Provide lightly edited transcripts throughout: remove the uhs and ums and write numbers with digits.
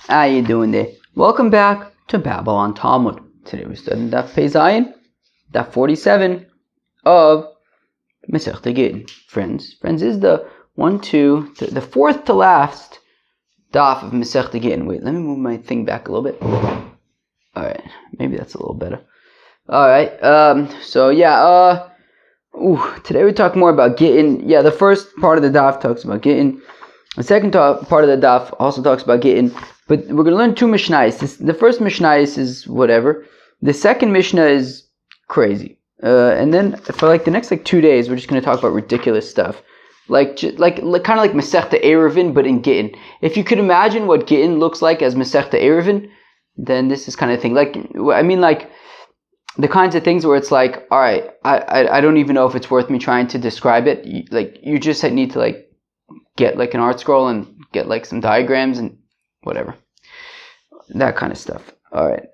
How you doing there? Welcome back to Babylon Talmud. Today we're studying Daf Pei Zayin, Daf 47 of Masechta Gittin. Friends, is the fourth to last Daf of Masechta Gittin. Wait, let me move my thing back a little bit. Alright, maybe that's a little better. Alright, today we talk more about Gittin. Yeah, the first part of the Daf talks about Gittin. The second part of the Daf also talks about Gittin. But we're going to learn two Mishnayos. The first Mishnayos is whatever. The second Mishnah is crazy. And then for the next 2 days, we're just going to talk about ridiculous stuff. Kind of like Masechta Eruvin, but in Gittin. If you could imagine what Gittin looks like as Masechta Eruvin, then this is kind of thing. The kinds of things where it's like, all right, I don't even know if it's worth me trying to describe it. You just need to get an art scroll and get some diagrams and whatever. That kind of stuff. Alright.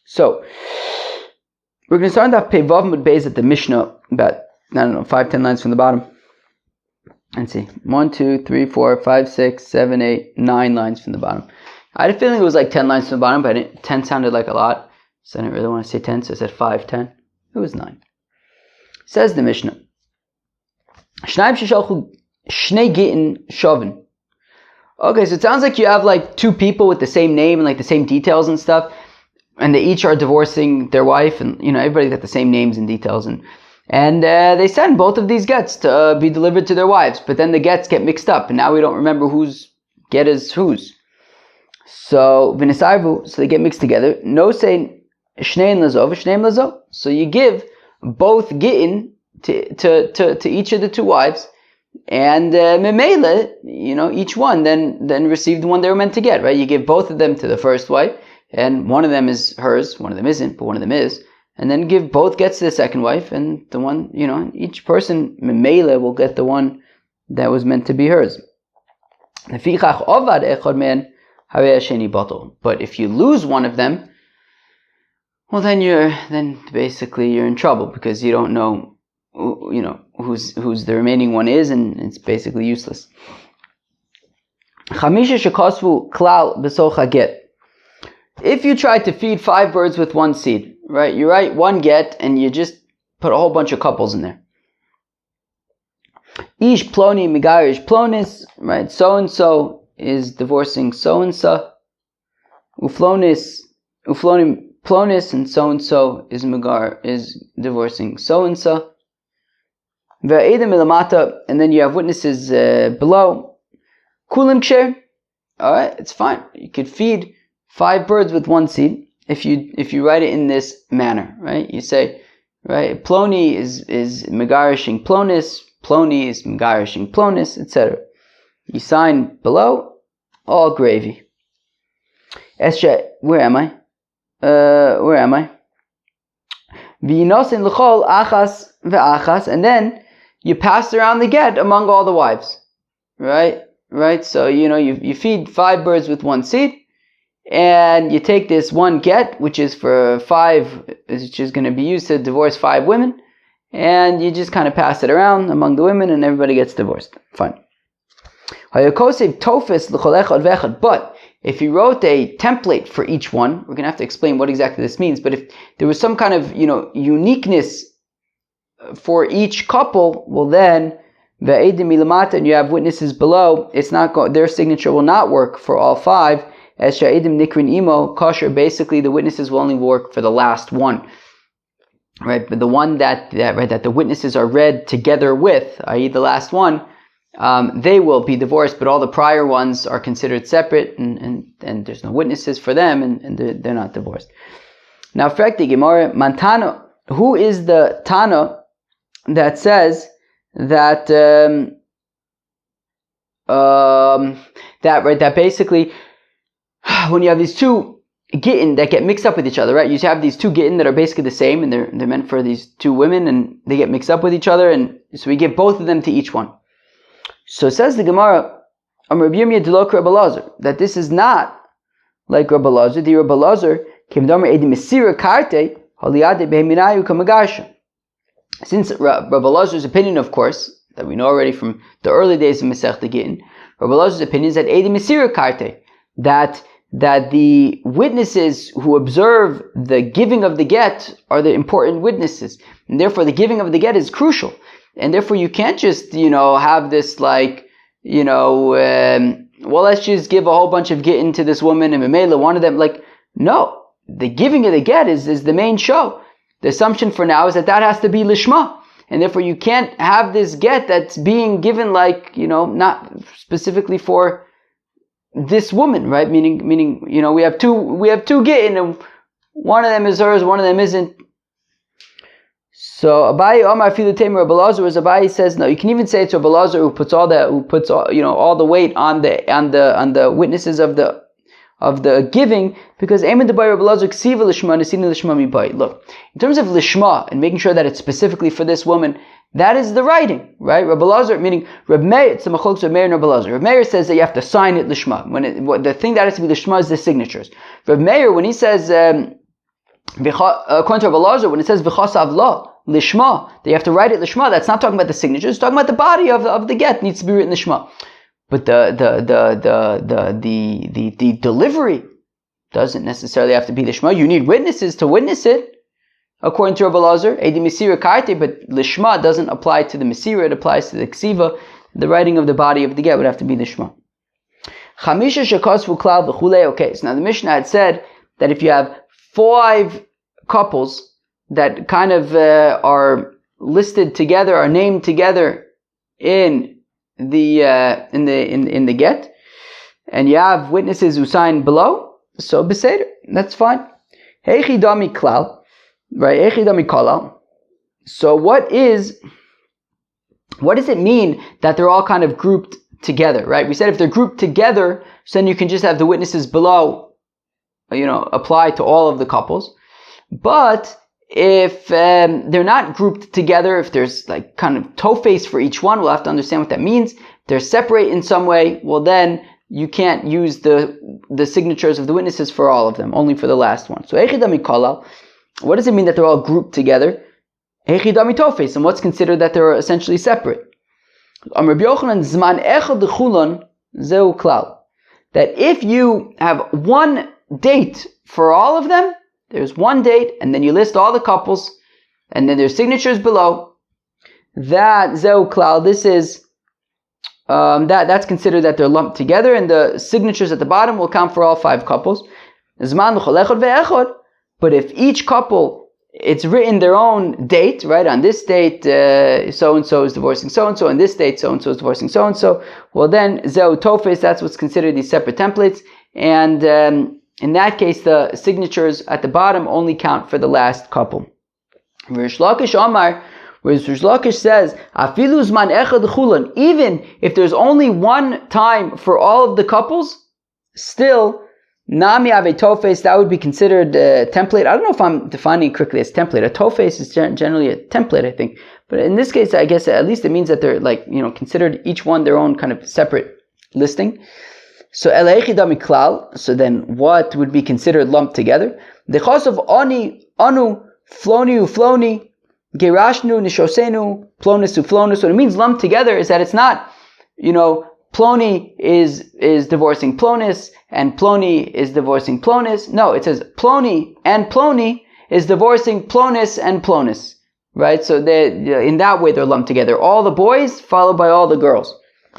So we're going to start off Pei Vav Mud Beis at the Mishnah, about 5-10 lines from the bottom. And see. 1, 2, 3, 4, 5, 6, 7, 8, 9 lines from the bottom. I had a feeling it was 10 lines from the bottom, but 10 sounded like a lot. So I didn't really want to say 10, so I said 5, 10. It was 9. Says the Mishnah. Shnei Gittin Shovin. Okay, so it sounds like you have two people with the same name and the same details and stuff, and they each are divorcing their wife, and everybody's got the same names and details, and they send both of these gets to be delivered to their wives, but then the gets get mixed up, and now we don't remember whose get is whose. So v'nisarvu, so they get mixed together. No say shnein lazov, shnein lazov. So you give both gittin to each of the two wives. And memele, each one then received the one they were meant to get, right? You give both of them to the first wife, and one of them is hers, one of them isn't, but one of them is. And then give both gets to the second wife, and the one, each person, memele, will get the one that was meant to be hers. But if you lose one of them, well, then basically you're in trouble, because you don't know who's the remaining one is, and it's basically useless. If you try to feed 5 birds with one seed, right? You write one get and you just put a whole bunch of couples in there. Ish ploni migarish plonis, right? So and so is divorcing so and so. Uflonis plonis, and so is divorcing so and so. And then you have witnesses below. Kulim ksher. Alright, it's fine. You could feed 5 birds with one seed if you write it in this manner, right? You say, right, Ploni is megarishing plonis, Ploni is megarishing plonis, etc. You sign below, all gravy. Eshe, where am I? V'yinosin l'chol achas ve'achas, and then you pass around the get among all the wives, right? So you feed 5 birds with one seed, and you take this one get, which is for 5, which is going to be used to divorce 5 women, and you just kind of pass it around among the women, and everybody gets divorced. Fine. But if you wrote a template for each one, we're going to have to explain what exactly this means. But if there was some kind of uniqueness for each couple, well then, ve'edim milamata, and you have witnesses below, their signature will not work for all 5. As sha'edim nikrin imo kosher, basically the witnesses will only work for the last one, right? But the one that the witnesses are read together with, i.e. the last one, they will be divorced, but all the prior ones are considered separate, and there's no witnesses for them, and they're not divorced. Now, frekti gemara mantano, who is the Tana that says that that basically when you have these two gittin that get mixed up with each other, right? You have these two gittin that are basically the same, and they're meant for these two women, and they get mixed up with each other, and so we give both of them to each one. So says the Gemara, that this is not like Rabbi Lazar. The Rabbi Lazar came down with Mesira Karte Haliade Beheminayu Kamagasha. Since Rabbi Lazar's opinion, of course, that we know already from the early days of Masechta Gittin, Rabbi Lazar's opinion is that Edi Mesira Karte, that the witnesses who observe the giving of the get are the important witnesses, and therefore the giving of the get is crucial, and therefore you can't just have this well, let's just give a whole bunch of gittin to this woman and Mamela, one of them, no, the giving of the get is the main show. The assumption for now is that has to be lishma, and therefore you can't have this get that's being given not specifically for this woman, right? Meaning, we have two gittin, and one of them is hers, one of them isn't. So Abaye Omar Filu Tamer Rabbi Elazar, as Abaye says, no, you can even say it's Rabbi Elazar who puts all the weight on the witnesses of the giving, because Eamon Debai Rabbi Elazar Ksiva Lishma Nesina Lishma Mibai. Look, in terms of Lishma and making sure that it's specifically for this woman, that is the writing, right? Rabbi Elazar, meaning Rabbi Meir, it's the Machlokes Rabbi Meir and Rabbi Elazar. Rabbi Meir says that you have to sign it Lishma. The thing that has to be Lishma is the signatures. Rabbi Meir, when he says according to Rabbi Elazar, when it says V'chasav La Lishma, that you have to write it Lishma, that's not talking about the signatures, it's talking about the body of the get needs to be written Lishma. But the delivery doesn't necessarily have to be Lishma. You need witnesses to witness it, according to Rabbi Elazar, Edi Mesira Karte, but Lishma doesn't apply to the Mesira, it applies to the Ksiva. The writing of the body of the get would have to be Lishma. Chamisha Shekosvu Klal V'chulei. Okay, so now the Mishnah had said that if you have 5 couples that kind of are listed together, are named together in the get, and you have witnesses who sign below, so beseder, that's fine. Heichi dami klal, right? Heichi dami kolal. So what does it mean that they're all kind of grouped together, right? We said if they're grouped together, so then you can just have the witnesses below, apply to all of the couples. But if they're not grouped together, if there's kind of tofes for each one, we'll have to understand what that means. If they're separate in some way, well then you can't use the signatures of the witnesses for all of them, only for the last one. So echidami kolal, what does it mean that they're all grouped together? Echidami tofes, and what's considered that they're essentially separate? Rabbi Yochanan zman echad d'chulon zeu klal, that if you have one date for all of them, there's one date, and then you list all the couples, and then there's signatures below. That zeu klal, this is that's considered that they're lumped together, and the signatures at the bottom will count for all 5 couples. Zman l'chol echad ve'echad. But if each couple, it's written their own date, right? On this date, so and so is divorcing so and so. On this date, so and so is divorcing so and so. Well, then zeu tofes, that's what's considered these separate templates, and in that case, the signatures at the bottom only count for the last couple. Rish Lakish Omar, whereas Rish Lakish says, Afilu zman echad chulan, even if there's only one time for all of the couples, still, Nami ave tofes, that would be considered a template. I don't know if I'm defining it correctly as template. A tofes is generally a template, I think. But in this case, I guess at least it means that they're considered each one their own kind of separate listing. So eleichidami klal. So then, what would be considered lumped together? The chos of ani anu floni ufloni gerashnu nishosenu plonus uflonus. So it means lumped together is that it's not, Ploni is divorcing Plonis and Ploni is divorcing Plonis. No, it says Ploni and Ploni is divorcing Plonis and Plonis. Right? So in that way they're lumped together. All the boys followed by all the girls,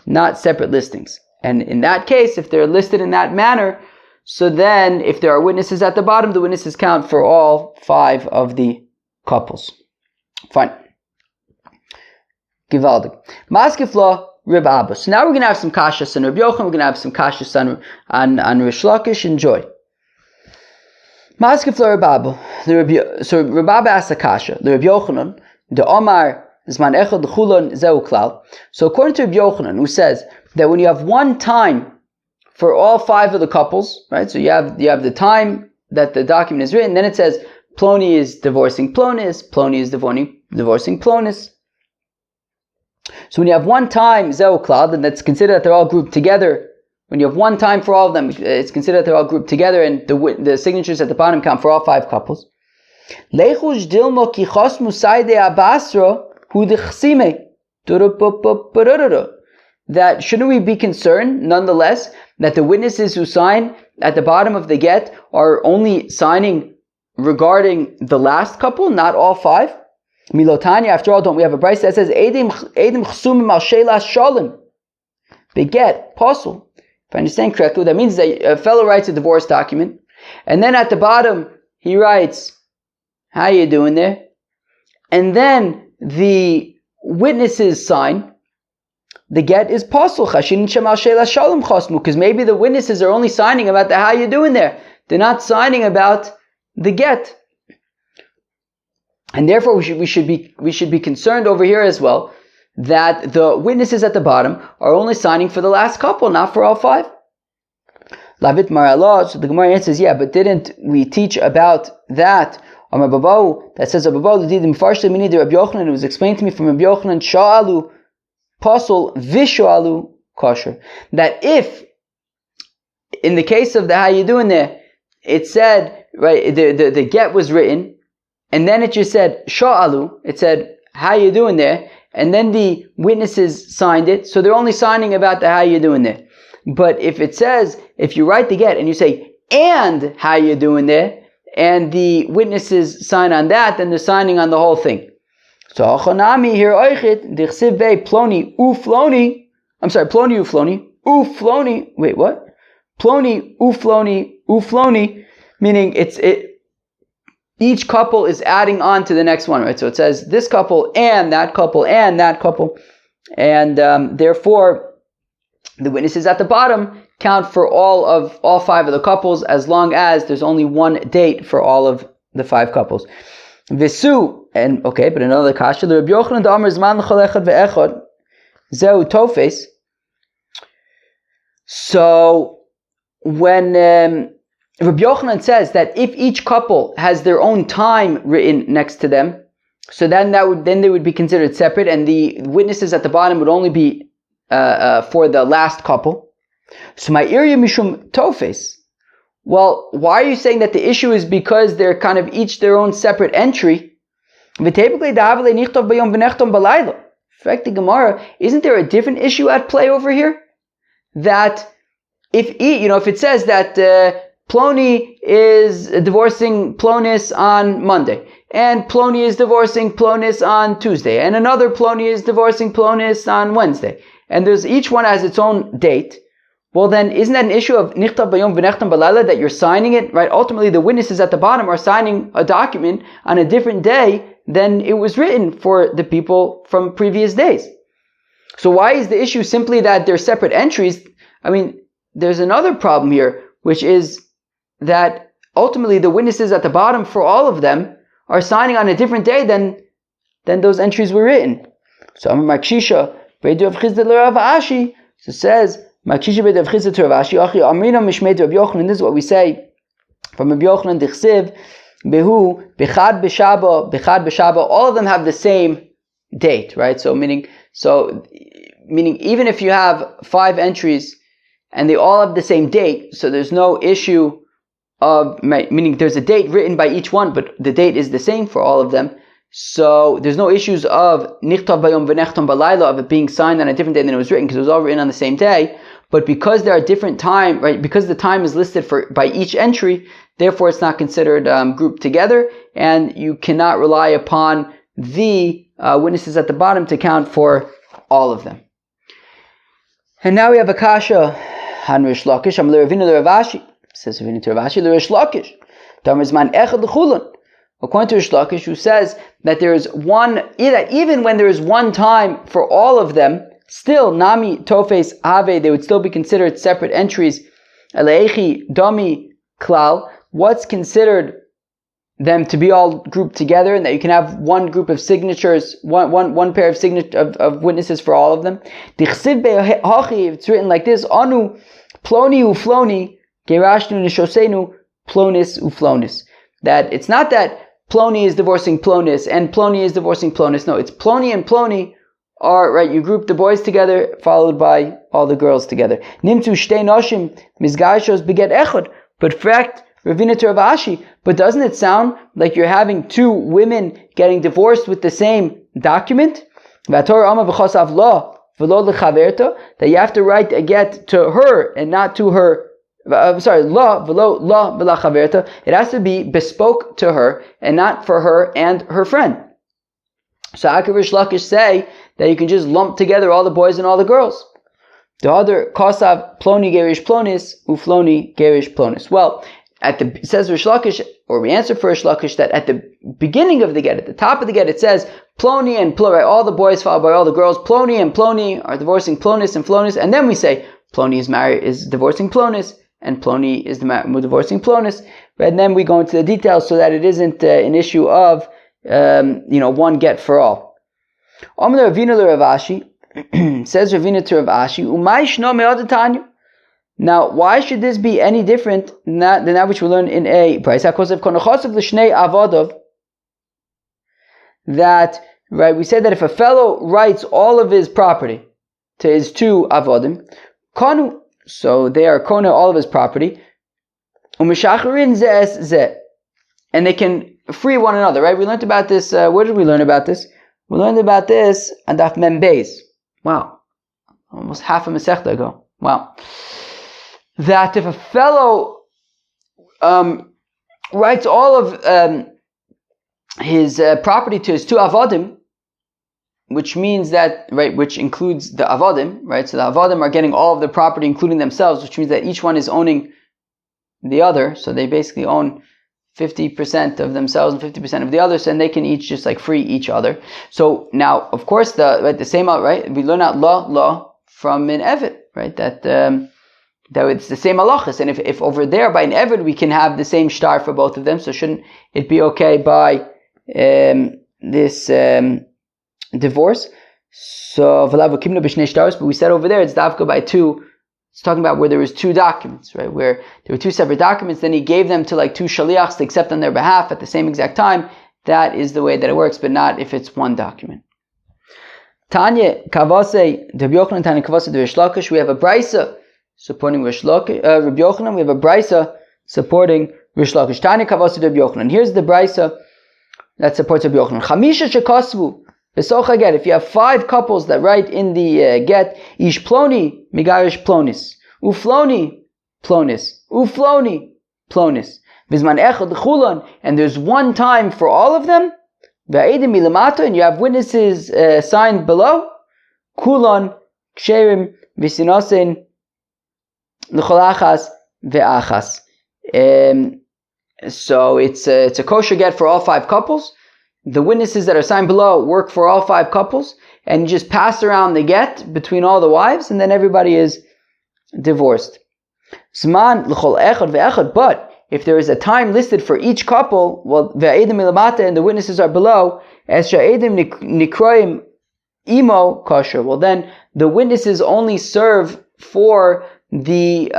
not separate listings. And in that case, if they're listed in that manner, so then if there are witnesses at the bottom, the witnesses count for all 5 of the couples. Fine. Givaldig. Maskefla Reb Abba. So now we're going to have some kashas on Reb Yochanan, we're going to have some kashas on Rish Lakish. Enjoy. Maskefla Reb Abba. So Reb Abba asks a kasha. The Reb Yochanan, the Omar, Zman Echad Chulon Zeu Klal. So according to Reb Yochanan, who says that when you have one time for all 5 of the couples, right? So you have the time that the document is written, then it says Ploni is divorcing Plonis, Ploni is divorcing Plonis. So when you have one time Zeu Klal, then that's considered that they're all grouped together. When you have one time for all of them, it's considered that they're all grouped together, and the signatures at the bottom count for all 5 couples. Lechush dilmo ki chosmu saide abasro hu dechsime. That shouldn't we be concerned, nonetheless, that the witnesses who sign at the bottom of the get are only signing regarding the last couple, not all five? Milotanya, after all, don't we have a brayso that says Eidim chsumim al shelas shalom? The get, pasul. If I understand correctly, that means that a fellow writes a divorce document, and then at the bottom he writes, "How you doing there?" And then the witnesses sign. The get is pasul. Chashin shemal shelas shalom chosmu, because maybe the witnesses are only signing about the how you doing there. They're not signing about the get. And therefore we should be concerned over here as well that the witnesses at the bottom are only signing for the last couple, not for all five. Lavit Marallah, so the Gemara answers, yeah, but didn't we teach about that? That says it was explained to me from Rabbi Yochanan Sha'alu Pasul Vishoalu Kosher. That if in the case of the how you doing there, it said, right, the get was written, and then it just said Sha'alu, it said how you doing there, and then the witnesses signed it, so they're only signing about the how you doing there. But if it says, if you write the get and you say and how you doing there, and the witnesses sign on that, then they're signing on the whole thing. So Achonami here oichit dichsiv be ploni ufloni. I'm sorry, ploni ufloni ufloni. Wait, what? Ploni ufloni ufloni, meaning each couple is adding on to the next one, right? So it says this couple and that couple and that couple, and therefore the witnesses at the bottom count for all five of the couples, as long as there's only one date for all of the five couples. Visu, and okay, but another kasha, the Rabbi Yochanan Damar Zman l'chol echad ve'echad zeu tofes. So when Rabbi Yochanan says that if each couple has their own time written next to them, so then they would be considered separate, and the witnesses at the bottom would only be for the last couple. So my area mishum tofes. Well, why are you saying that the issue is because they're kind of each their own separate entry? In fact, the Gemara, isn't there a different issue at play over here? That if it says that Ploni is divorcing Plonis on Monday, and Ploni is divorcing Plonis on Tuesday, and another Ploni is divorcing Plonis on Wednesday, and each one has its own date. Well, then, isn't that an issue of nichtav bayom v'nechtam balayla, that you're signing it, right? Ultimately, the witnesses at the bottom are signing a document on a different day than it was written for the people from previous days. So why is the issue simply that they're separate entries? I mean, there's another problem here, which is that ultimately the witnesses at the bottom for all of them are signing on a different day than those entries were written. So Amar Makshisha, Beidu of Chizda l'Rav Ashi, so it says, this is what we say from Rabbi Yochanan Dichsiv Behu Bechad B'Shaba. All of them have the same date, right? So meaning even if you have 5 entries and they all have the same date, so there's no issue of, meaning there's a date written by each one, but the date is the same for all of them. So there's no issues of nichtav bayom v'nechtam balayla, of it being signed on a different day than it was written, because it was all written on the same day. But because there are different time, right? Because the time is listed by each entry, therefore it's not considered grouped together, and you cannot rely upon the witnesses at the bottom to count for all of them. And now we have a kasha han Rish Lakish. Am l'Ravina l'Ravashi, says Ravina to Ravashi l'Rish Lakish. Damar zman echad l'chulon. According to Rish Lakish, who says that there is one, even when there is one time for all of them, still, Nami, Tofes, Ave, they would still be considered separate entries. Alechi, Domi, Klal, what's considered them to be all grouped together, and that you can have one group of signatures, one pair of witnesses for all of them. It's written like this, Anu, Ploni ufloni, Gerashnu nishosenu, Plonis uflonis. That it's not that Ploni is divorcing Plonis and Ploni is divorcing Plonis. No, it's Ploni and Ploni are, right, you group the boys together, followed by all the girls together. Nimtu shtei noshim mizgashos beget echad. But fact, Ravina to Rav Ashi, but doesn't it sound like you're having 2 women getting divorced with the same document? V'ator ama v'chosav law v'lo lechaverta, that you have to write a get to her and not to her. La v'lo la v'la chaverta. It has to be bespoke to her and not for her and her friend. So how can Rish Lakish say that you can just lump together all the boys and all the girls? The other kosav ploni gerish plonis ufloni gerish plonis. Well, it says Rish Lakish, or we answer for Rish Lakish, that at the beginning of the get, at the top of the get, it says ploni and ploni, right? All the boys followed by all the girls. Ploni and ploni are divorcing plonis and flonis, and then we say ploni is divorcing plonis, and ploni is divorcing plonis. Right? And then we go into the details so that it isn't an issue of one get for all. Amar Ravina le Rav Ashi, says Ravina to Rav Ashi, Umay shno me'od Tanya. Now, why should this be any different than that which we learn in a price? That, right, we said that if a fellow writes all of his property to his two avodim, konu, so they are kona all of his property, umishacharin zeh zeh, and they can free one another, right? We learned about this, where did we learn about this? We learned about this on Daf Mem Beis. Wow. Almost half a Masechta ago. Wow. That if a fellow writes all of his property to his two avodim, which means that, right, which includes the avodim, right? So the avodim are getting all of the property, including themselves, which means that each one is owning the other. So they basically own 50% of themselves and 50% of the others, and they can each just like free each other. So now, of course, the same out, right? We learn out law from an Eved, right? That it's the same halachas, and if over there by an Eved we can have the same shtar for both of them, so shouldn't it be okay by this divorce? So but we said over there it's dafka by two. It's talking about where there was two documents, right? Where there were two separate documents, then he gave them to like two shaliachs to accept on their behalf at the same exact time. That is the way that it works, but not if it's one document. Tanya Kavase, Rabbi Yochanan, Tanya Kavase, Rish Lakish. We have a brisa supporting Rish Lakish. Rabbi Yochanan. We have a brisa supporting Rish Lakish. Tanya Kavase, Rabbi Yochanan. Here's the brisa that supports Rabbi Yochanan. Chamisha shekasvu. If you have 5 couples that write in the get, ish ploni migarish plonis, ufloni plonis, ufloni plonis, vizman echad chulon, and there's one time for all of them, ve'edim milamata, and you have witnesses signed below, kulon ksherim visinosin l'cholachas ve'achas. So it's a kosher get for all 5 couples. The witnesses that are signed below work for all 5 couples, and you just pass around the get between all the wives, and then everybody is divorced. Zman l'chol echad ve'echad, but if there is a time listed for each couple, well, ve'edim milamata, and the witnesses are below, es sha'edim nikroim imo kosher. Well, then the witnesses only serve for the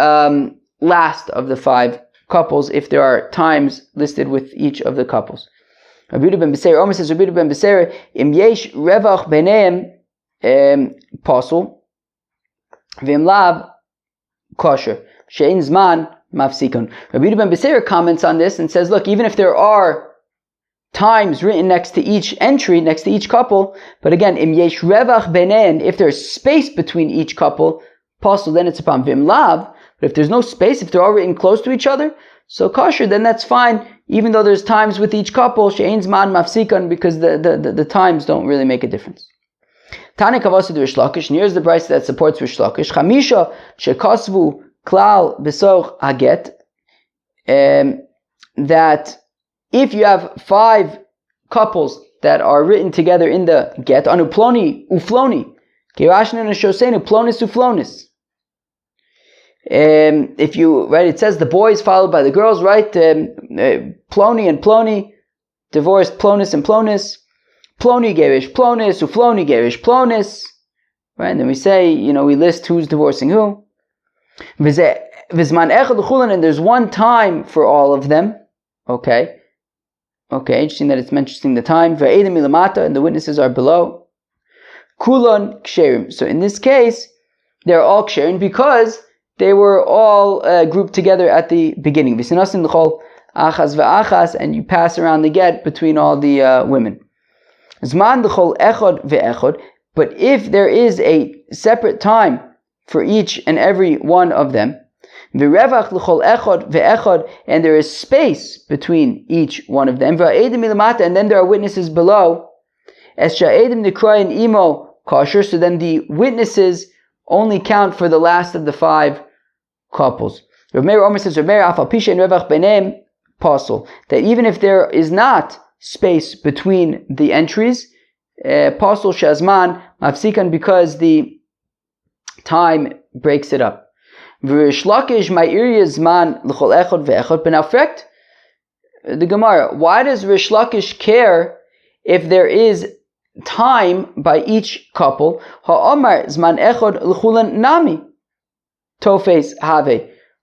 last of the 5 couples if there are times listed with each of the couples. Rabbi Yehuda ben Beseira, Omer says, Rabbi Yehuda ben Beseira, im yesh revach b'neim pasul, v'im lav kosher, she'in zman mafsikon. Rabbi Yehuda ben Beseira comments on this and says, look, even if there are times written next to each entry, next to each couple, but again, im yesh revach b'neim, if there's space between each couple, pasul, then it's upon v'im lav. But if there's no space, if they're all written close to each other, so kosher, then that's fine, even though there's times with each couple, she'ein zman mafsikan, because the times don't really make a difference. Tani kavasa Rish Lakish, and here's the brisa that supports Rish Lakish. Chamisha shekasvu klal besoch haget, that if you have 5 couples that are written together in the get, anu ploni ufloni, kirashna neshosenu plonis uflonis. If you, right, it says the boys followed by the girls, right? Ploni and ploni, divorced plonis and plonis. Ploni gerish plonis, ufloni gerish plonis. Right, and then we say, we list who's divorcing who. Vizman echad l'chulan, and there's one time for all of them. Okay, interesting that it's mentioning the time. Ve'edim milamata, and the witnesses are below. Kulon ksherim. So in this case, they're all ksherim because they were all grouped together at the beginning. V'sinasin l'chol achas ve'achas, and you pass around the get between all the women. Zman l'chol echod ve'echod, But if there is a separate time for each and every one of them, and there is space between each one of them, and then there are witnesses below, so then the witnesses only count for the last of the 5 couples. Rav Meir Omer says, that even if there is not space between the entries, Pasul Shazman Mafsikan, because the time breaks it up. The Gemara, why does Rish Lakish care if there is time by each couple? Ha'omar zman echod l'chulan nami tofes have.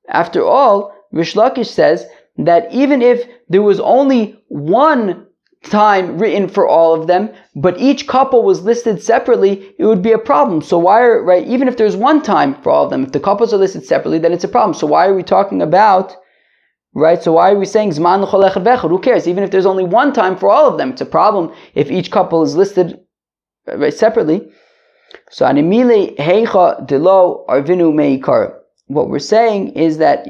After all, Rish Lakish says that even if there was only one time written for all of them, but each couple was listed separately, it would be a problem. So why are, right, even if there's one time for all of them, if the couples are listed separately, then it's a problem. So why are we talking about, right, so why are we saying Zman l'chol echad v'echad? Who cares? Even if there's only one time for all of them, it's a problem if each couple is listed right, separately. So animile heicha delo arvinu meikar. What we're saying is that,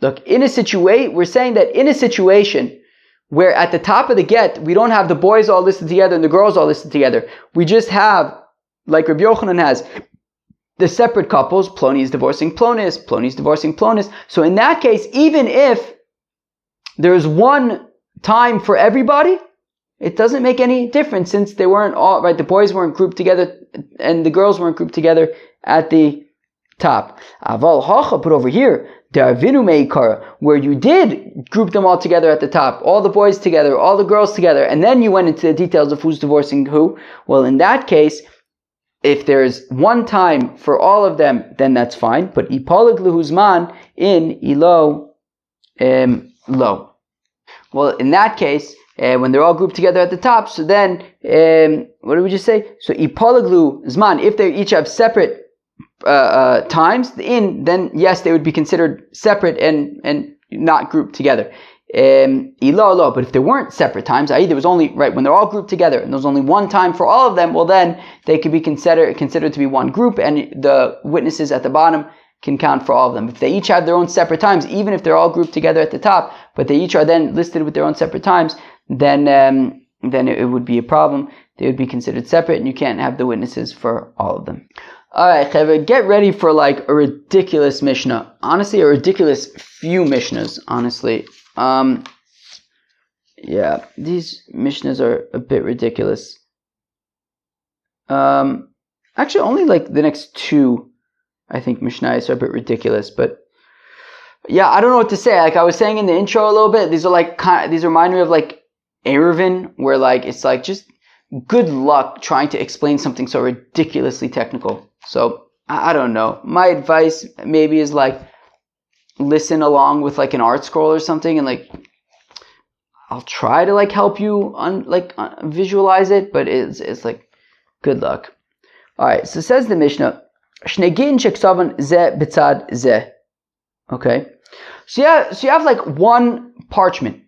look, we're saying that in a situation where at the top of the get, we don't have the boys all listed together and the girls all listed together. We just have, like Rabbi Yochanan has, the separate couples. Ploni is divorcing Plonis, Ploni is divorcing Plonis. So in that case, even if there's one time for everybody, it doesn't make any difference since they weren't all, right, the boys weren't grouped together and the girls weren't grouped together at the top. Aval hacha, but over here, Darvinu meikara, where you did group them all together at the top, all the boys together, all the girls together, and then you went into the details of who's divorcing who. Well, in that case, if there's one time for all of them, then that's fine. But ipalig lehuzman in ilo lo. Well, in that case, when they're all grouped together at the top, so then what did we just say? So ipalig lehuzman, if they each have separate times, then yes, they would be considered separate and not grouped together. But if there weren't separate times, i.e. there was only, right, when they're all grouped together and there's only one time for all of them, well then they could be considered to be one group and the witnesses at the bottom can count for all of them. If they each have their own separate times, even if they're all grouped together at the top, but they each are then listed with their own separate times, then it would be a problem. They would be considered separate and you can't have the witnesses for all of them. Alright, Chevra, get ready for like a ridiculous Mishnah. Honestly, a ridiculous few Mishnahs, honestly. Yeah, these Mishnahs are a bit ridiculous. Actually, only like the next 2, I think, Mishnahs are a bit ridiculous, but yeah, I don't know what to say. Like I was saying in the intro a little bit, these remind me of like Eruvin, where like, it's like just good luck trying to explain something so ridiculously technical. So, I don't know. My advice maybe is like, listen along with like an art scroll or something and like, I'll try to like help you visualize it, but it's like, good luck. Alright, so says the Mishnah, Shnei Gittin sheksavan zeh b'tzad zeh. Okay? So you have like one parchment,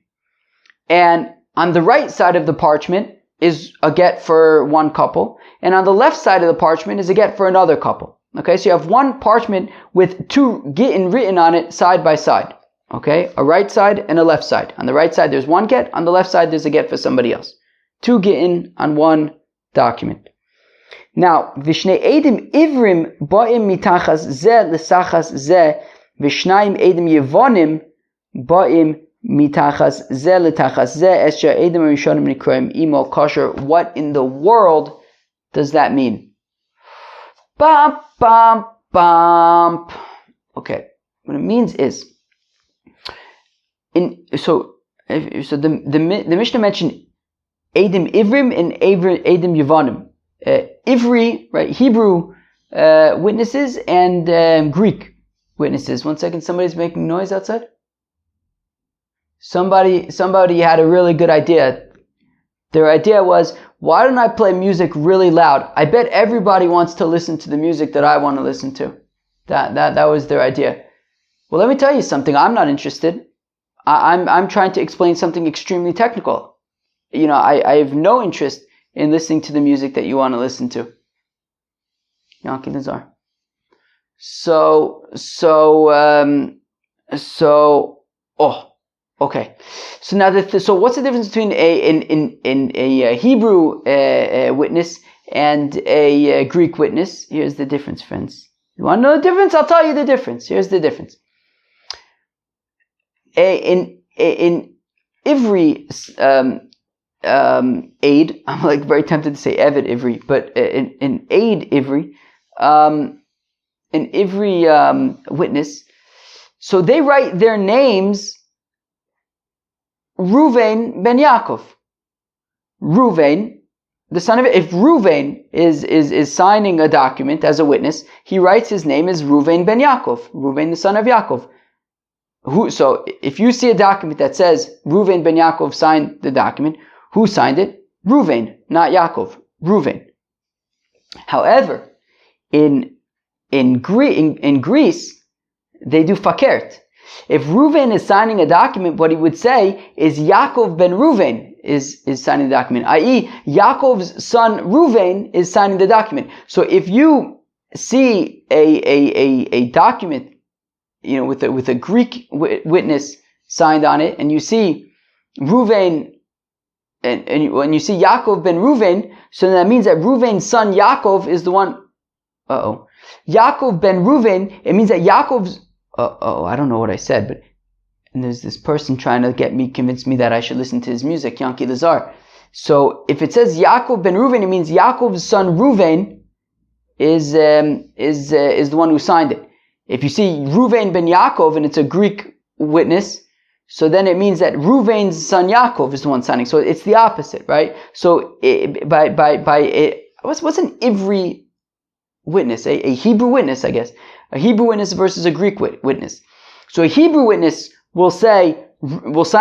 and on the right side of the parchment is a get for one couple, and on the left side of the parchment is a get for another couple. Okay, so you have one parchment with 2 gittin written on it side by side. Okay, a right side and a left side. On the right side there's one get, on the left side there's a get for somebody else. 2 gittin on one document. Now, vishnei edim ivrim ba'im mitachas zeh l'sachas zeh, vishnayim edim yevonim ba'im mitachas zeh l'tachas zeh, esha edim rishonim nikroim imo kosher. What in the world does that mean? Bam, bam, bam. Okay, what it means is, the Mishnah mentioned edim ivrim and edim yevonim. Ivri, right, Hebrew witnesses and Greek witnesses. One second, somebody's making noise outside. Somebody had a really good idea. Their idea was, why don't I play music really loud? I bet everybody wants to listen to the music that I want to listen to. That was their idea. Well, let me tell you something. I'm not interested. I'm trying to explain something extremely technical. I have no interest in listening to the music that you want to listen to. Yanki Nazar. Okay. So now so what's the difference between a Hebrew witness and a Greek witness? Here's the difference, friends. You want to know the difference? I'll tell you the difference. Here's the difference. In Ivri aid, I'm like very tempted to say Evid Ivri, but in aid Ivri, an Ivri witness, so they write their names Ruvain ben Yaakov. Ruvain, the son of, if Ruvain is signing a document as a witness, he writes his name as Ruvain ben Yaakov, Ruvain the son of Yaakov. So if you see a document that says Ruvain ben Yaakov signed the document, who signed it? Ruvain, not Yaakov. Ruvain. However, in Greece, they do fakert. If Ruvain is signing a document, what he would say is Yaakov ben Ruvain is signing the document, i.e. Yaakov's son Ruvain is signing the document. So if you see a document, with a Greek witness signed on it, and you see Ruvain, and when you see Yaakov ben Ruvain, so that means that Ruvain's son Yaakov is the one. Yaakov ben Ruvain. It means that Yaakov's. I don't know what I said, but and there's this person trying to convince me that I should listen to his music, Yanki Lazar. So if it says Yaakov ben Ruvain, it means Yaakov's son Ruvain is the one who signed it. If you see Ruvain ben Yaakov and it's a Greek witness, so then it means that Ruvain's son Yaakov is the one signing. So it's the opposite, right? So what's an Ivri witness? A Hebrew witness, I guess. A Hebrew witness versus a Greek witness. So a Hebrew witness will sign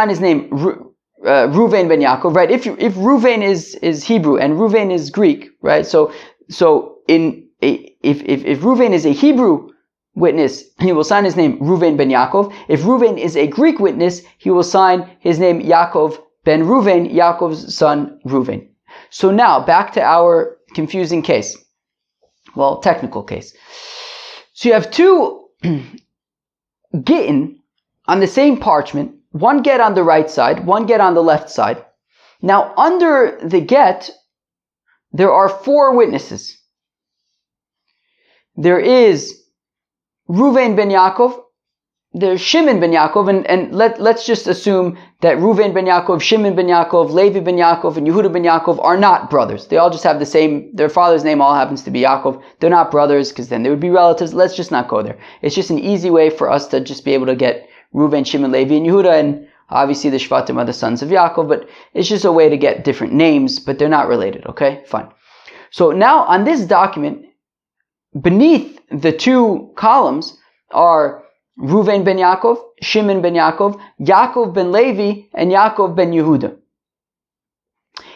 his name Ruvain ben Yaakov, right? If Ruvain is Hebrew and Ruvain is Greek, right? So if Ruvain is a Hebrew witness, he will sign his name Ruvain ben Yaakov. If Ruvain is a Greek witness, he will sign his name Yaakov ben Ruvain, Yaakov's son Ruvain. So now back to our confusing case. Well, technical case. So you have two Gittin on the same parchment, one get on the right side, one get on the left side. Now under the get, there are four witnesses. There is Ruvain ben Yaakov, there's Shimon ben Yaakov, and let's just assume that Ruvain ben Yaakov, Shimon ben Yaakov, Levi ben Yaakov, and Yehuda ben Yaakov are not brothers. They all just have their father's name all happens to be Yaakov. They're not brothers because then they would be relatives. Let's just not go there. It's just an easy way for us to just be able to get Ruvain, Shimon, Levi, and Yehuda, and obviously the Shvatim are the sons of Yaakov, but it's just a way to get different names, but they're not related, okay? Fine. So now on this document, beneath the two columns are Ruvain ben Yaakov, Shimon ben Yaakov, Yaakov ben Levi, and Yaakov ben Yehuda.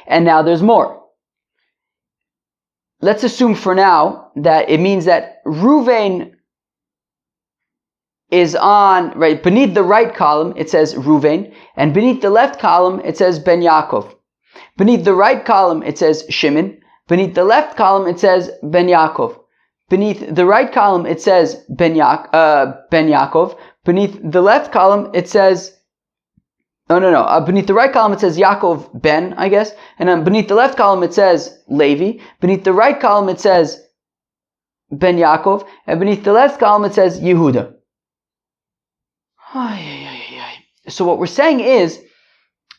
And now there's more. Let's assume for now that it means that Ruvain is on, right, beneath the right column it says Ruvain, and beneath the left column it says ben Yaakov. Beneath the right column it says Shimon, beneath the left column it says ben Yaakov. Beneath the right column, it says Ben Yaakov. Beneath the left column, it says... beneath the right column, it says Yaakov Ben, I guess. And then beneath the left column, it says Levi. Beneath the right column, it says Ben Yaakov. And beneath the left column, it says Yehuda. So what we're saying is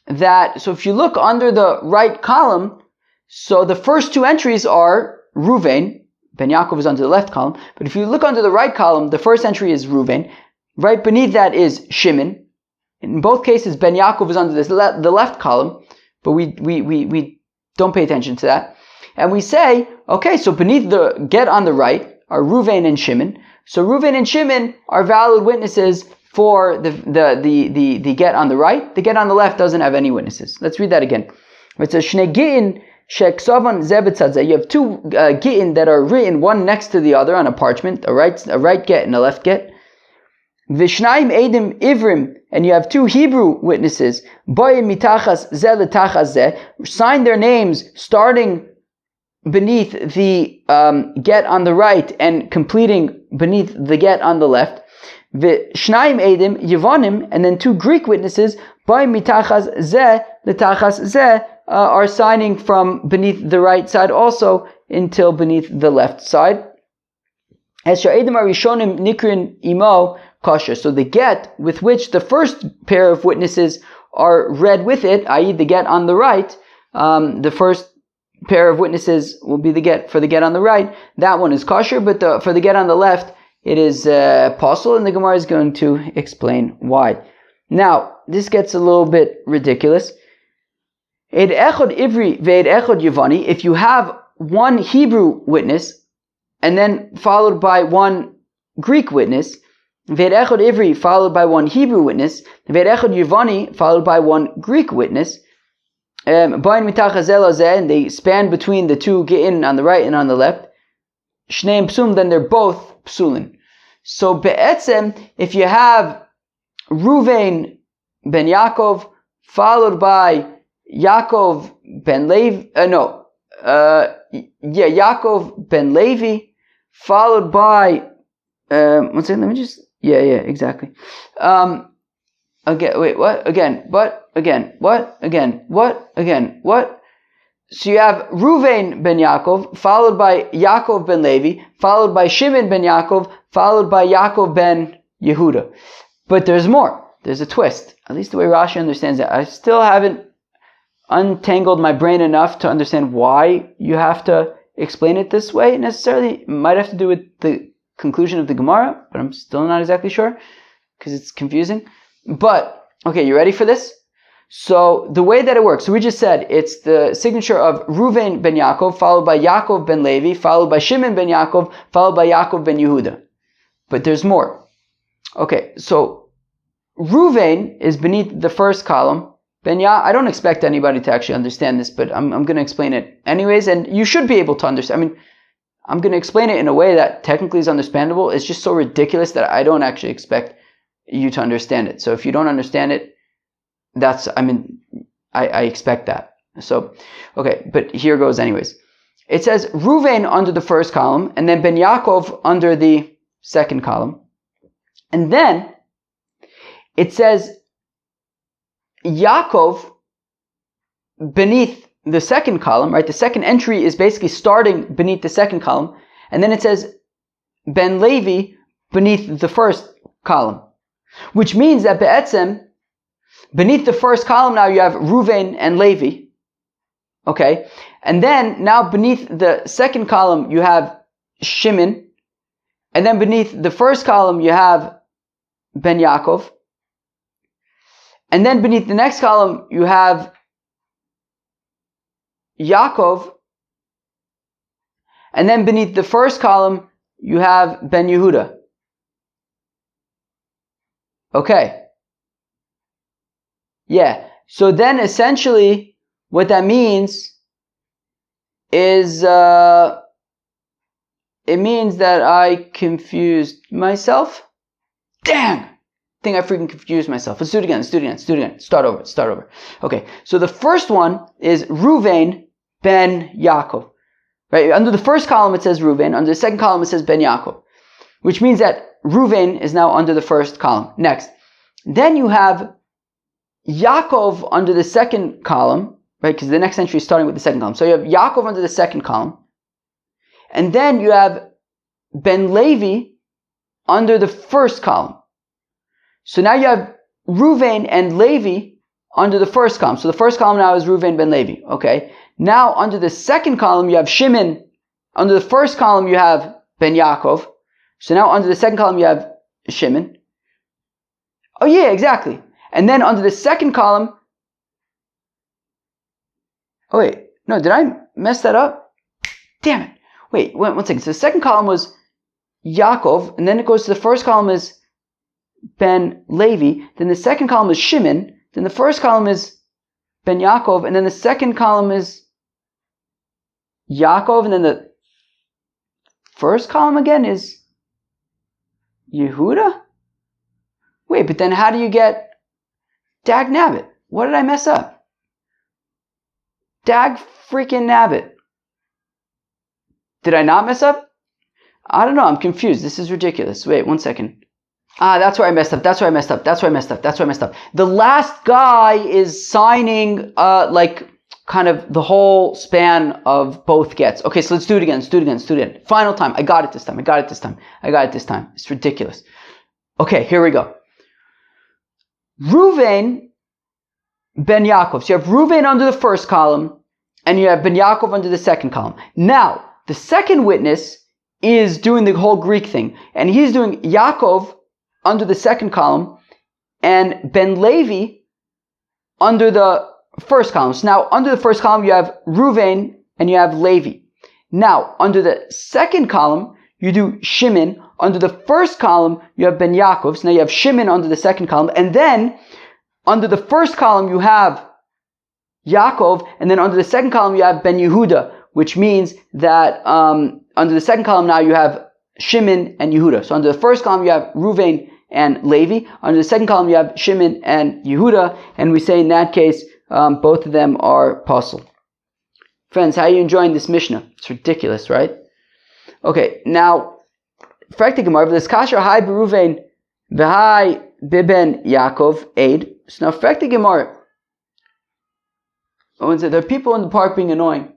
that... So if you look under the right column, so the first two entries are Ruvain. Ben Yaakov is under the left column. But if you look under the right column, the first entry is Ruvain. Right beneath that is Shimon. In both cases, Ben Yaakov is under the left column. But we don't pay attention to that. And we say, okay, so beneath the get on the right are Ruvain and Shimon. So Ruvain and Shimon are valid witnesses for the get on the right. The get on the left doesn't have any witnesses. Let's read that again. It says, Shnei Gittin Sheksavan Zebetzadze. You have two Gittin that are written one next to the other on a parchment, a right get and a left get. Vishnaim Edim Ivrim, and you have two Hebrew witnesses. Boyim Mitachas Ze Letachas Ze, sign their names starting beneath the get on the right and completing beneath the get on the left. V'shnayim edim Yevonim, and then two Greek witnesses by mitachas zeh l'tachas zeh are signing from beneath the right side also until beneath the left side. As sha'edim arishonim nikrin imo kosher. So the get with which the first pair of witnesses are read with it, i.e. the get on the right, the first pair of witnesses will be the get for the get on the right. That one is kosher, but for the get on the left, it is possible, and the Gemara is going to explain why. Now, this gets a little bit ridiculous. Eid echod ivri ve'ed echod yavani. If you have one Hebrew witness and then followed by one Greek witness, ve'ed echod ivri followed by one Hebrew witness, ve'ed echod yavani followed by one Greek witness, and they span between the two Gittin on the right and on the left. Shneim psum, then they're both psulin. So be'etzem, if you have Ruvain ben Yaakov followed by Yaakov ben Levi, Yaakov ben Levi followed by one second, let me just exactly. Again, wait, what? Again, what? Again, what? Again, what? Again, what? So you have Ruvain ben Yaakov, followed by Yaakov ben Levi, followed by Shimon ben Yaakov, followed by Yaakov ben Yehuda. But there's more. There's a twist. At least the way Rashi understands it. I still haven't untangled my brain enough to understand why you have to explain it this way necessarily. It might have to do with the conclusion of the Gemara, but I'm still not exactly sure because it's confusing. But, okay, you ready for this? So the way that it works, so we just said it's the signature of Ruvain ben Yaakov, followed by Yaakov ben Levi, followed by Shimon ben Yaakov, followed by Yaakov ben Yehuda. But there's more. Okay, so Ruvain is beneath the first column. I don't expect anybody to actually understand this, but I'm going to explain it anyways, and you should be able to understand. I mean, I'm going to explain it in a way that technically is understandable. It's just so ridiculous that I don't actually expect you to understand it. So if you don't understand it, I expect that. So, okay, but here goes anyways. It says Ruvain under the first column, and then Ben Yaakov under the second column. And then it says Yaakov beneath the second column, right? The second entry is basically starting beneath the second column. And then it says Ben Levi beneath the first column. Which means that be'etzem, beneath the first column now you have Ruvain and Levi. Okay? And then now beneath the second column you have Shimon. And then beneath the first column you have Ben Yaakov. And then beneath the next column you have Yaakov. And then beneath the first column you have Ben Yehuda. Okay. Yeah. So then essentially what that means is it means that I confused myself. Dang! I think I freaking confused myself. Let's do it again. Start over. Okay. So the first one is Ruvain ben Yaakov. Right? Under the first column it says Ruvain. Under the second column it says Ben Yaakov. Which means that Ruvain is now under the first column. Next. Then you have Yaakov under the second column, right? Because the next entry is starting with the second column. So you have Yaakov under the second column. And then you have Ben Levi under the first column. So now you have Ruvain and Levi under the first column. So the first column now is Ruvain ben Levi. Okay. Now under the second column you have Shimon. Under the first column you have Ben Yaakov. So now under the second column you have Shimon. Oh yeah, exactly. And then under the second column, oh wait, no, did I mess that up? Damn it. Wait, one second. So the second column was Yaakov, and then it goes to the first column is Ben Levi, then the second column is Shimon, then the first column is Ben Yaakov, and then the second column is Yaakov, and then the first column again is Yehuda? Wait, but then how do you get Dag Nabbit? What did I mess up? Dag freaking Nabbit. Did I not mess up? I don't know. I'm confused. This is ridiculous. Wait, 1 second. That's where I messed up. The last guy is signing, kind of the whole span of both gets. Okay, so let's do it again. Final time. I got it this time. It's ridiculous. Okay, here we go. Reuven ben Yaakov. So you have Reuven under the first column, and you have ben Yaakov under the second column. Now, the second witness is doing the whole Greek thing, and he's doing Yaakov under the second column, and Ben Levi under the first column. So now, under the first column, you have Reuven and you have Levi. Now, under the second column, you do Shimon. Under the first column, you have Ben Yaakov. So now you have Shimon under the second column. And then, under the first column, you have Yaakov. And then under the second column, you have Ben Yehuda, which means that under the second column now, you have Shimon and Yehuda. So under the first column, you have Reuven and Levi. Under the second column, you have Shimon and Yehuda. And we say in that case, both of them are pasul. Friends, how are you enjoying this Mishnah? It's ridiculous, right? Okay, now, Frekti Gemara, v'lis kasher hai beruven v'hai biben Yaakov aid. So now, Frekti Gemara, there are people in the park being annoying.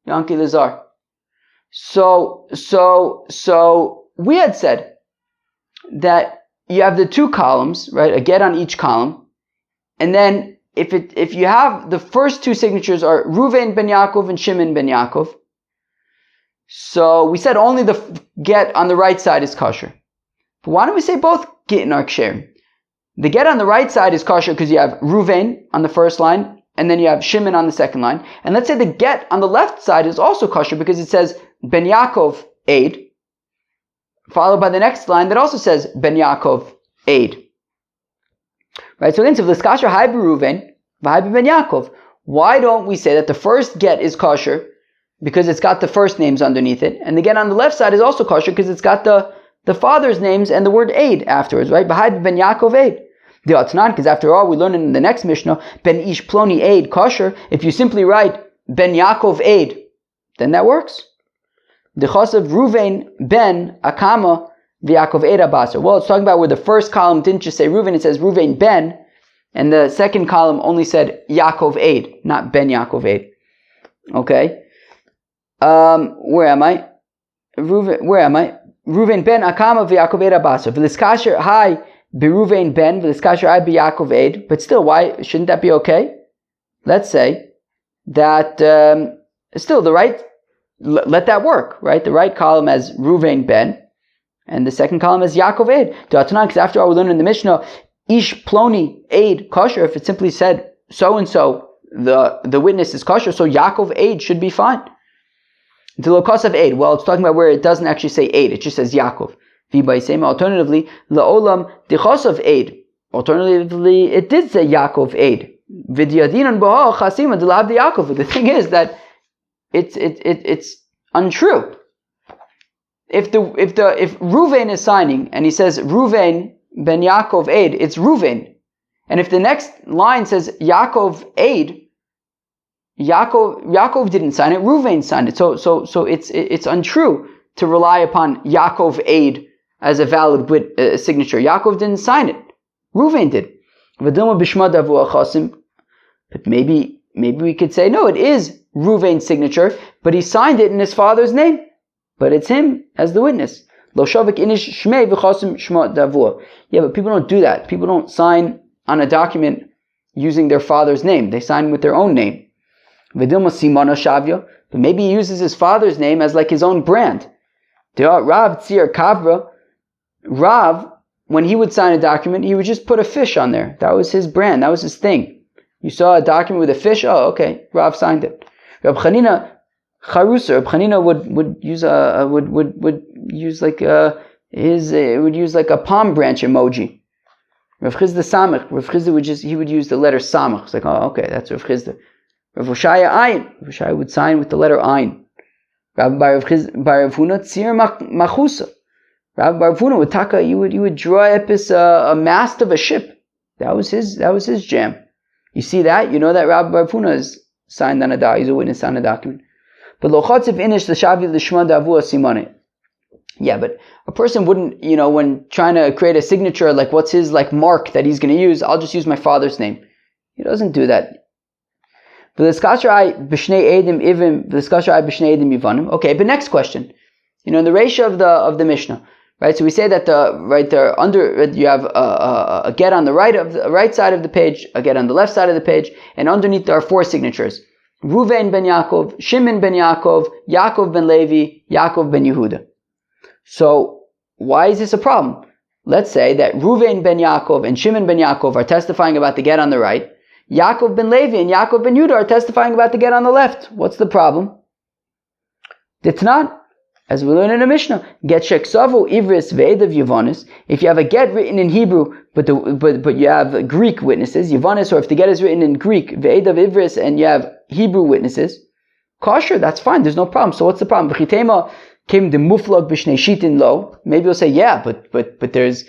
Yanki Lazar. So we had said that you have the two columns, right? A get on each column, and then if you have the first two signatures are Reuven ben Yaakov and Shimon ben Yaakov, so we said only the get on the right side is kosher. But why don't we say both Gittin are ksherim? The get on the right side is kosher because you have Reuven on the first line, and then you have Shimon on the second line. And let's say the get on the left side is also kosher because it says Ben Yaakov aid, followed by the next line that also says Ben Yaakov aid. Right? So again, so v'liskasher hai beruven v'hai ben Yaakov. Why don't we say that the first get is kosher because it's got the first names underneath it, and the get on the left side is also kosher because it's got the father's names and the word aid afterwards, right? V'hai ben Yaakov aid. The Atnan, because after all, we learn in the next Mishnah, Ben Ish Ploni aid kosher. If you simply write Ben Yaakov aid, then that works. The Chosav Reuven ben Akama v'Yaakov aid abasar. Well, it's talking about where the first column didn't just say Reuven, it says Reuven ben, and the second column only said Yaakov aid, not Ben Yaakov aid. Okay. Where am I? Reuven ben Akama v'Yaakov aid abasar. V'liskasher hai beruven ben v'liskasher hai b'Yaakov aid. But still, why shouldn't that be okay? Let's say that still the right. Let that work, right? The right column has Reuven ben, and the second column has Yaakov aid. Because after all, we learned in the Mishnah, Ish Ploni aid kosher. If it simply said so and so, the witness is kosher, so Yaakov aid should be fine. The lokas of aid. Well, it's talking about where it doesn't actually say aid; it just says Yaakov. Alternatively, laolam dichosav aid. Alternatively, it did say Yaakov aid. Vidyadinan b'ha chasima delav Yaakov. The thing is that it's untrue. If Reuven is signing and he says Reuven ben Yaakov aid, it's Reuven. And if the next line says Yaakov aid, Yaakov didn't sign it, Reuven signed it. So it's untrue to rely upon Yaakov aid as a valid signature. Yaakov didn't sign it. Reuven did. But maybe we could say, no, it is Reuven's signature, but he signed it in his father's name. But it's him as the witness. Yeah, but people don't do that. People don't sign on a document using their father's name. They sign with their own name. But maybe he uses his father's name as like his own brand. Rav, when he would sign a document, he would just put a fish on there. That was his brand. That was his thing. You saw a document with a fish. Oh, okay. Rav signed it. Rab Chanina Charusa. Rab Chanina would use like a palm branch emoji. Rav Chizda Samach. Rav Chizda would use the letter Samach. It's like, oh, okay, that's Rav Chizda. Rav Hoshaya Ayin. Rav Hoshaya would sign with the letter Ayin. Rabbi Bar Rav Huna Tzir Machusa. Rabbi Bar Rav Huna would taka. He would draw up a mast of a ship. That was his jam. You see that? You know that Rabbi Bar Rav Huna is signed on a document. He's a witness on a document. But lochotziv inish l'shavi l'shma davu simone. Yeah, but a person wouldn't, when trying to create a signature, like what's his mark that he's going to use? I'll just use my father's name. He doesn't do that. Okay, but next question. In the ratio of the Mishnah, right? So we say that you have a get on the right side of the page, a get on the left side of the page, and underneath there are 4 signatures: Ruvain ben Yaakov, Shimon ben Yaakov, Yaakov ben Levi, Yaakov ben Yehuda. So why is this a problem? Let's say that Ruvain ben Yaakov and Shimon ben Yaakov are testifying about the get on the right. Yaakov ben Levi and Yaakov ben Yehuda are testifying about the get on the left. What's the problem? Ditnan, as we learn in a Mishnah, get sheksavu ivris ve'edav Yavanis. If you have a get written in Hebrew, but you have Greek witnesses, Yavanis, or if the get is written in Greek, ve'edav ivris, and you have Hebrew witnesses, kosher, that's fine. There's no problem. So what's the problem? Came the muflag b'shnei shitin lo. Maybe you'll say, yeah, but there's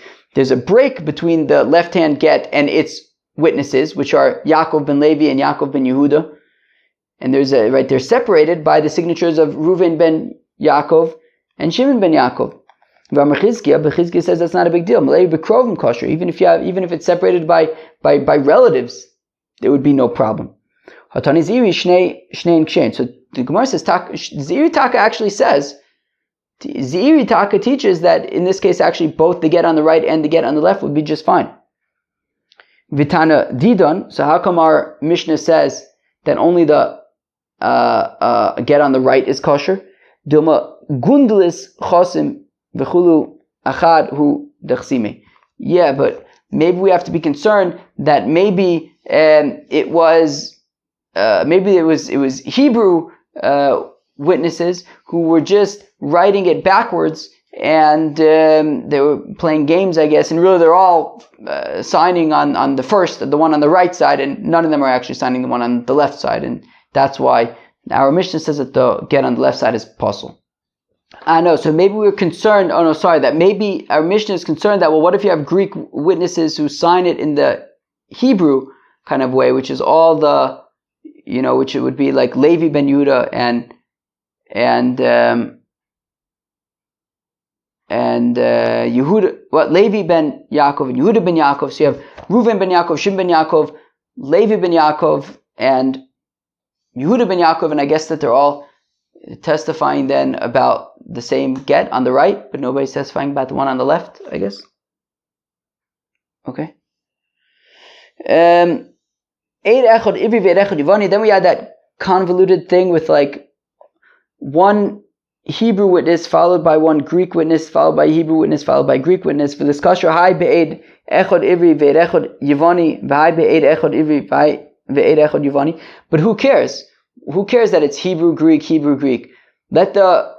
a break between the left hand get and its witnesses, which are Yaakov ben Levi and Yaakov ben Yehuda, and they're separated by the signatures of Reuven ben Yaakov and Shimon ben Yaakov. Bechizkiya says that's not a big deal. Malay bekrovim kosher. Even if it's separated by relatives, there would be no problem. Hatani ziri shnei kshen. So the Gemara says Ziri Taka actually says. Ziri Taka teaches that in this case, actually, both the get on the right and the get on the left would be just fine. Vitana Didon. So how come our Mishnah says that only the get on the right is kosher? Dilma gundlis chosim v'chulu achad hu dechsime. Yeah, but maybe we have to be concerned that maybe it was Hebrew witnesses who were just writing it backwards, and they were playing games, I guess, and really they're all signing on the one on the right side, and none of them are actually signing the one on the left side, and that's why our Mishnah says that the get on the left side is possible. I know, so maybe we're concerned, that maybe our Mishnah is concerned that, well, what if you have Greek witnesses who sign it in the Hebrew kind of way, which is all the, which it would be like Levi ben Yehuda and Yehuda, Levi ben Yaakov and Yehuda ben Yaakov. So you have Reuven ben Yaakov, Shimon ben Yaakov, Levi ben Yaakov, and Yehuda ben Yaakov, and I guess that they're all testifying then about the same get on the right, but nobody's testifying about the one on the left, I guess. Okay. Then we had that convoluted thing with one Hebrew witness followed by one Greek witness followed by Hebrew witness followed by Greek witness. For this kasher, hai be'ed echod ivri ve'ed echod yivani v'hai be'ed echod ivri v'hai ve'ed echod yivani. But who cares? Who cares that it's Hebrew, Greek? Let the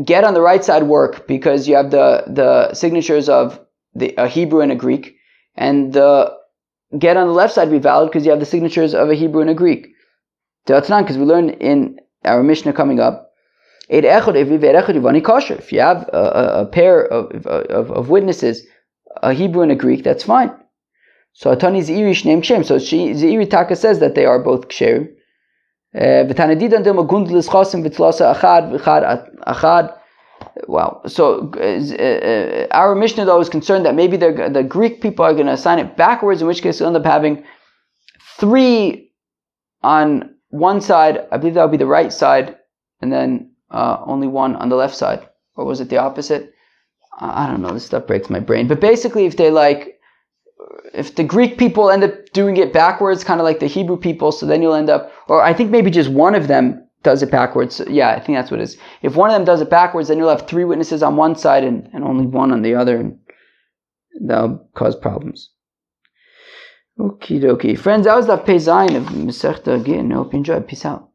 get on the right side work, because you have the signatures of a Hebrew and a Greek, and the get on the left side be valid because you have the signatures of a Hebrew and a Greek. Because we learn in our Mishnah coming up, if you have a pair of witnesses, a Hebrew and a Greek, that's fine. So Atani Zeiri Shneim Kshem. So Zeiri Taka says that they are both Ksherim. Wow. So our Mishnah though is concerned that maybe the Greek people are going to assign it backwards, in which case you'll end up having 3 on one side. I believe that would be the right side, and then only 1 on the left side. Or was it the opposite? I don't know. This stuff breaks my brain. But basically, if the Greek people end up doing it backwards, kind of like the Hebrew people, so then you'll end up, or I think maybe just one of them does it backwards. Yeah, I think that's what it is. If one of them does it backwards, then you'll have 3 witnesses on one side and only 1 on the other, and that'll cause problems. Okie dokie. Friends, that was the Pei Zayin of Masechta Gittin. I hope you enjoyed. Peace out.